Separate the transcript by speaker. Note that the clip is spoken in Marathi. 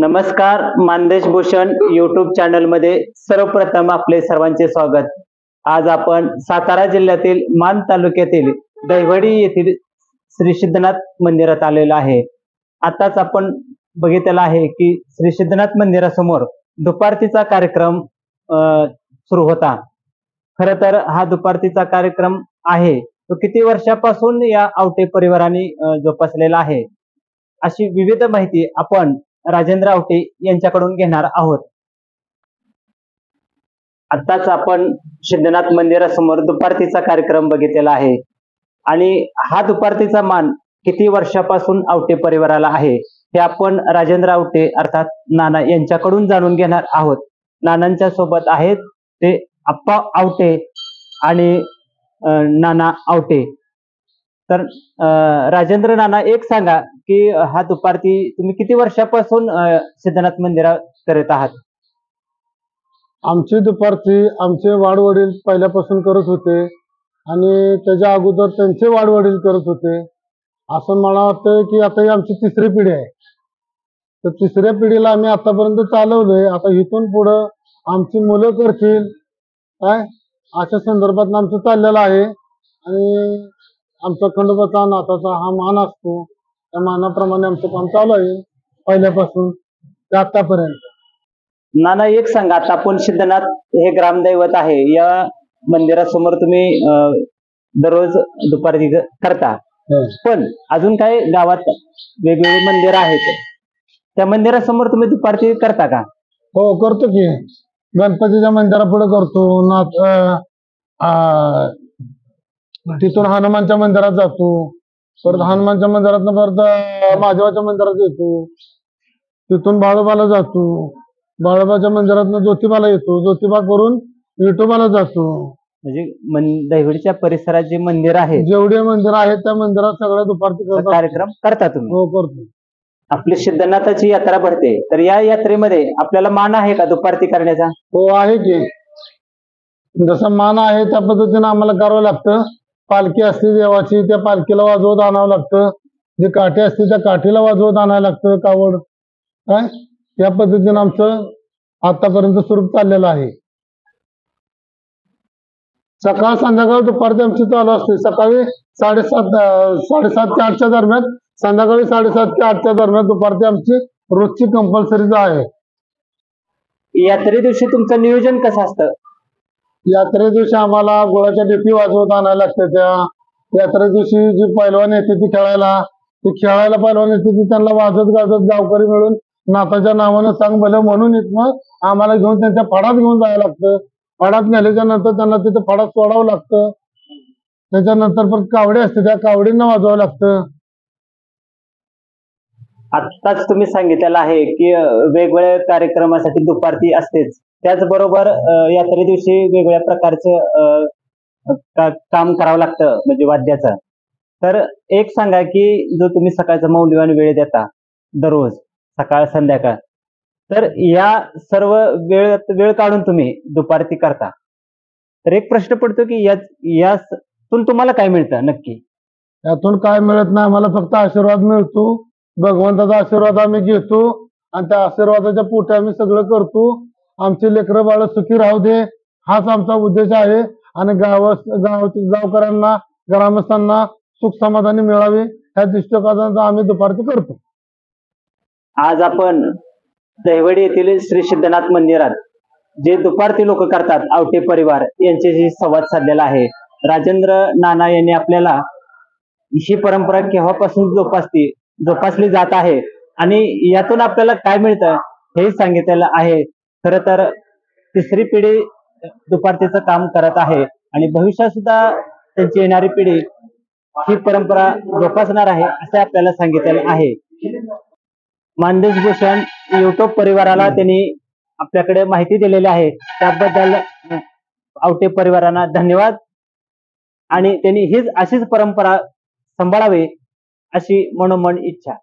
Speaker 1: नमस्कार, मानदेश भूषण युट्यूब चॅनल मध्ये सर्वप्रथम आपले सर्वांचे स्वागत। आज आपण सातारा जिल्ह्यातील मान तालुक्यातील दहिवडी येथील श्री सिद्धनाथ मंदिरात आलेलो आहे। आताच आपण बघितलेला आहे की श्री सिद्धनाथ मंदिरासमोर दुपारतीचा कार्यक्रम सुरू होता। खरं तर हा दुपारतीचा कार्यक्रम आहे तो किती वर्षापासून या आवटे परिवाराने जोपासलेला आहे, अशी विविध माहिती आपण राजेंद्र आवटे यांच्याकडून घेणार आहोत। आताच आपण सिद्धनाथ मंदिरासमोर दुपारतीचा कार्यक्रम बघितलेला आहे आणि हा दुपारतीचा मान किती वर्षापासून आवटे परिवाराला आहे हे आपण राजेंद्र आवटे अर्थात नाना यांच्याकडून जाणून घेणार आहोत। नानांच्या सोबत आहेत ते आप्पा आवटे आणि नाना आवटे। तर राजेंद्र नाना, एक सांगा की हा दुपारती तुम्ही किती वर्षापासून सिद्धनाथ मंदिरात करत आहात?
Speaker 2: आमची दुपारती आमचे वाडवडील पहिल्यापासून करत होते आणि त्याच्या अगोदर त्यांचे वाडवडील करत होते। असं मला वाटतं की आता ही आमची तिसरी पिढी आहे। तर तिसऱ्या पिढीला आम्ही आतापर्यंत चालवलंय, आता इथून पुढं आमची मुलं करतील काय अशा संदर्भात आमचं चाललेलं आहे। आणि आमचा खंडोबाचा नाथाचा हा मान असतो, त्या मानाप्रमाणे आमचं काम चालू आहे पहिल्यापासून ते आतापर्यंत।
Speaker 1: नाना, एक सांगा, आता आपण सिद्धनाथ हे ग्रामदैवत आहे, या मंदिरासमोर तुम्ही दररोज दुपारी करता, पण अजून काही गावात वेगवेगळे मंदिर आहेत, त्या मंदिरासमोर तुम्ही दुपारती करता का?
Speaker 2: हो, करतो की। गणपतीच्या मंदिरापुढे करतो, तिथून हनुमानच्या मंदिरात जातो, परत हनुमानच्या मंदिरात परत महादेवाच्या मंदिरात येतो, तिथून बाळोबाला जातो, बाळोबाच्या मंदिरात ज्योतिबाला येतो, ज्योतिबा करून विठोबाला जातो।
Speaker 1: म्हणजे दहिवडीच्या परिसरात जे मंदिर आहे,
Speaker 2: जेवढे मंदिर आहेत त्या मंदिरात सगळ्या दुपारती
Speaker 1: कार्यक्रम करता तुम्ही?
Speaker 2: हो, करतो।
Speaker 1: आपली सिद्धनाथाची यात्रा भरते, तर या यात्रेमध्ये आपल्याला मान आहे का दुपारती करण्याचा?
Speaker 2: हो, आहे की। जसं मान आहे त्या पद्धतीने आम्हाला करावं लागतं। पालखी असते देवाची, त्या पालखीला वाजवत आणावं लागतं, जी काठी असते त्या काठीला वाजवत आणायला लागतं, कावड काय या पद्धतीने आमचं आतापर्यंत स्वरूप चाललेलं आहे। सकाळ संध्याकाळ दुपारती आमची चालू असते। सकाळी 7:30 ते 8च्या दरम्यान, संध्याकाळी 7:30 ते 8च्या दरम्यान दुपारती आमची रोजची कंपल्सरीच आहे।
Speaker 1: यात्रे दिवशी तुमचं नियोजन कसं असतं?
Speaker 2: यात्रे दिवशी आम्हाला गुळाच्या ढेपी वाजवत आणायला लागते। त्या यात्रे दिवशी जी पैलवान येते ती खेळायला पैलवान येते ती त्यांना वाजत गाजत गावकरी मिळून नाथाच्या नावानं सांग भलं म्हणून इथनं आम्हाला घेऊन त्यांच्या फडात घेऊन जायला लागतं। फडात नेल्याच्या नंतर त्यांना तिथे फडात सोडावं लागतं। त्याच्यानंतर पण कावडी असते, त्या कावडींना वाजवावं लागतं।
Speaker 1: आत्ताच तुम्ही सांगितलेलं आहे की वेगवेगळ्या कार्यक्रमासाठी दुपारती असतेच, त्याचबरोबर यात्रे दिवशी वेगवेगळ्या प्रकारचं काम करावं लागतं म्हणजे वाद्याचं। तर एक सांगा की जो तुम्ही सकाळचा मौल्यवान वेळ देता दररोज सकाळ संध्याकाळ, तर या सर्व वेळ काढून तुम्ही दुपारती करता, तर एक प्रश्न पडतो की यातून तुम्हाला काय मिळतं नक्की?
Speaker 2: यातून काय मिळत नाही, आम्हाला फक्त आशीर्वाद मिळतो। भगवंताचा आशीर्वाद आम्ही घेतो आणि त्या आशीर्वादाच्या पोटी आम्ही सगळं करतो। आमची लेकरं बाळ सुखी राहू दे हाच आमचा उद्देश आहे आणि गावकऱ्यांना ग्रामस्थांना सुख समाधानी मिळावे ह्या दृष्टिकोनातून आम्ही दुपारती करतो।
Speaker 1: आज आपण दहिवडी येथील श्री सिद्धनाथ मंदिरात जे दुपारती लोक करतात आवटे परिवार यांच्याशी संवाद साधलेला आहे। राजेंद्र नाना यांनी आपल्याला ही परंपरा केव्हापासून जोपासली जात आहे आणि यातून आपल्याला काय मिळतं हे सांगितलेलं आहे। खरं तर तिसरी पिढी दुपारतीचं काम करत आहे आणि भविष्यात सुद्धा त्यांची येणारी पिढी ही परंपरा जोपासणार आहे असे आपल्याला सांगितलेलं आहे। मानदेश भूषण युट्यूब परिवाराला त्यांनी आपल्याकडे माहिती दिलेली आहे, त्याबद्दल आवटे परिवारांना धन्यवाद आणि त्यांनी अशीच परंपरा सांभाळावी अशी मनोमन इच्छा।